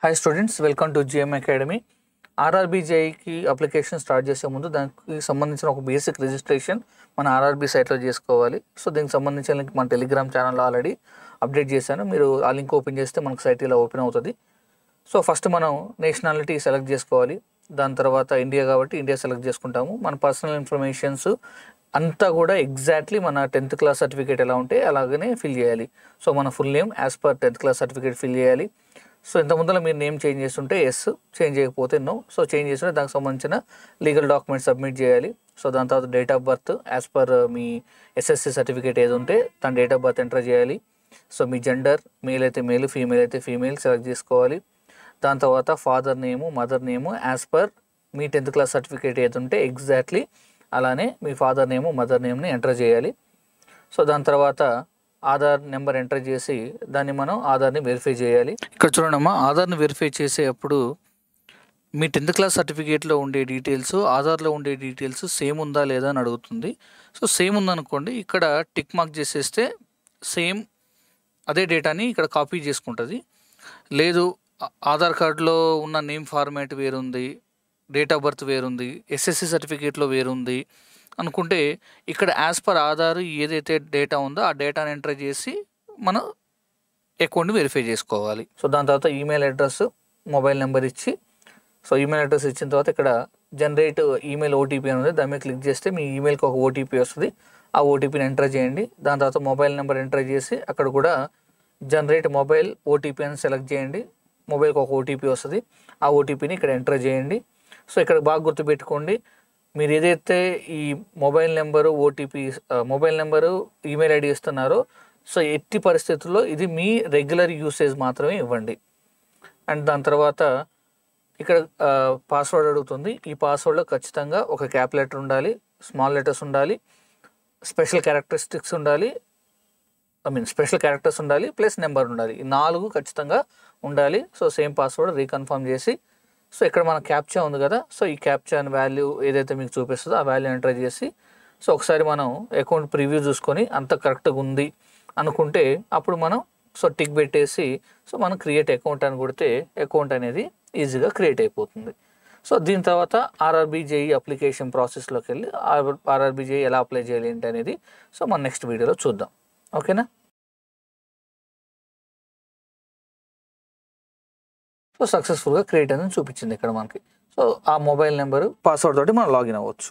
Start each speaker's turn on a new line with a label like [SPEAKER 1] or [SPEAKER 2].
[SPEAKER 1] Hi students, welcome to GM academy. ఆర్ఆర్బీజేఈకి application start చేసే ముందు దానికి సంబంధించిన ఒక బేసిక్ రిజిస్ట్రేషన్ మన ఆర్ఆర్బీ సైట్లో చేసుకోవాలి. సో దీనికి సంబంధించిన లింక్ మన టెలిగ్రామ్ ఛానల్లో ఆల్రెడీ అప్డేట్ చేశాను. మీరు ఆ లింక్ ఓపెన్ చేస్తే మనకు సైట్ ఇలా ఓపెన్ అవుతుంది. సో ఫస్ట్ మనం నేషనాలిటీ సెలెక్ట్ చేసుకోవాలి. దాని తర్వాత ఇండియా కాబట్టి ఇండియా సెలెక్ట్ చేసుకుంటాము. మన పర్సనల్ ఇన్ఫర్మేషన్స్ అంతా కూడా ఎగ్జాక్ట్లీ మన 10th క్లాస్ సర్టిఫికేట్ ఎలా ఉంటే అలాగనే ఫిల్ చేయాలి. సో మన full name as per 10th class certificate fill చేయాలి. సో ఇంత ముందర మీరు నేమ్ చేంజ్ చేస్తుంటే ఎస్, చేంజ్ చేయకపోతే నో. సో చేంజ్ చేస్తుంటే దానికి సంబంధించిన లీగల్ డాక్యుమెంట్స్ సబ్మిట్ చేయాలి. సో దాని తర్వాత date of birth as per me SSC certificate ఏది ఉంటే దాని డేట్ ఆఫ్ బర్త్ ఎంటర్ చేయాలి. సో మీ జెండర్ మేల్ అయితే మేల్, ఫీమేల్ అయితే ఫీమేల్ సెలెక్ట్ చేసుకోవాలి. దాని తర్వాత father name, mother name as per మీ 10th క్లాస్ సర్టిఫికేట్ ఏది ఉంటే ఎగ్జాక్ట్లీ అలానే మీ ఫాదర్ నేము, మదర్ నేమ్ని ఎంటర్ చేయాలి. సో దాని తర్వాత ఆధార్ నెంబర్ ఎంటర్ చేసి దాన్ని మనం ఆధార్ని వెరిఫై చేయాలి. ఇక్కడ చూడండమ్మా, ఆధార్ని వెరిఫై చేసేటప్పుడు మీ 10th క్లాస్ సర్టిఫికేట్లో ఉండే డీటెయిల్స్ ఆధార్లో ఉండే డీటెయిల్స్ సేమ్ ఉందా లేదా అని అడుగుతుంది. సో సేమ్ ఉందనుకోండి, ఇక్కడ టిక్ మార్క్ చేసేస్తే సేమ్ అదే డేటాని ఇక్కడ కాపీ చేసుకుంటుంది. లేదు ఆధార్ కార్డులో ఉన్న నేమ్ ఫార్మాట్ వేరుంది, డేట్ ఆఫ్ బర్త్ వేరుంది, ఎస్ఎస్సి సర్టిఫికేట్లో వేరుంది అనుకుంటే ఇక్కడ యాజ్ పర్ ఆధార్ ఏదైతే డేటా ఉందో ఆ డేటాని ఎంటర్ చేసి మనం అకౌంట్ని వెరిఫై చేసుకోవాలి. సో దాని తర్వాత ఈమెయిల్ అడ్రస్, మొబైల్ నెంబర్ ఇచ్చి, సో ఈమెయిల్ అడ్రస్ ఇచ్చిన తర్వాత ఇక్కడ జనరేట్ ఈమెయిల్ ఓటీపీ అని ఉంది, దాని మీద క్లిక్ చేస్తే మీ ఈమెయిల్కి ఒక ఓటీపీ వస్తుంది. ఆ ఓటీపీని ఎంటర్ చేయండి. దాని తర్వాత మొబైల్ నెంబర్ ఎంటర్ చేసి అక్కడ కూడా జనరేట్ మొబైల్ ఓటీపీ అని సెలెక్ట్ చేయండి. మొబైల్కి ఒక ఓటీపీ వస్తుంది, ఆ ఓటీపీని ఇక్కడ ఎంటర్ చేయండి. సో ఇక్కడ బాగా గుర్తుపెట్టుకోండి, మీరు ఏదైతే ఈ mobile number OTP mobile number email ID ఇస్తున్నారో సో ఎట్టి పరిస్థితుల్లో ఇది మీ రెగ్యులర్ యూసేజ్ మాత్రమే ఇవ్వండి. అండ్ దాని తర్వాత ఇక్కడ పాస్వర్డ్ అడుగుతుంది. ఈ పాస్వర్డ్లో ఖచ్చితంగా ఒక క్యాప్ లెటర్ ఉండాలి, స్మాల్ లెటర్స్ ఉండాలి, స్పెషల్ క్యారెక్టరిస్టిక్స్ ఉండాలి, స్పెషల్ క్యారెక్టర్స్ ఉండాలి, ప్లస్ నెంబర్ ఉండాలి. ఈ 4 ఖచ్చితంగా ఉండాలి. సో సేమ్ పాస్వర్డ్ రీకన్ఫర్మ్ చేసి, సో ఇక్కడ మన క్యాప్చా ఉంది కదా, సో ఈ క్యాప్చా వాల్యూ ఏదైతే మీకు చూపిస్తుందో ఆ వాల్యూ ఎంటర్ చేసి, సో ఒకసారి మనం అకౌంట్ ప్రివ్యూ చూసుకొని అంత కరెక్ట్గా ఉంది అనుకుంటే అప్పుడు మనం సో టిక్ పెట్టేసి సో మనం క్రియేట్ అకౌంట్ అని కొడితే అకౌంట్ అనేది ఈజీగా క్రియేట్ అయిపోతుంది. సో దీని తర్వాత ఆర్ఆర్బీజేఈ అప్లికేషన్ ప్రాసెస్లోకి వెళ్ళి ఆర్ఆర్బీజేఈ ఎలా అప్లై చేయాలి ఏంటి అనేది సో మన నెక్స్ట్ వీడియోలో చూద్దాం. ఓకేనా? సో సక్సెస్ఫుల్గా క్రియేట్ అనేది చూపించింది ఇక్కడ మనకి. సో ఆ మొబైల్ నెంబరు, పాస్వర్డ్ తోటి మనం లాగిన్ అవ్వచ్చు.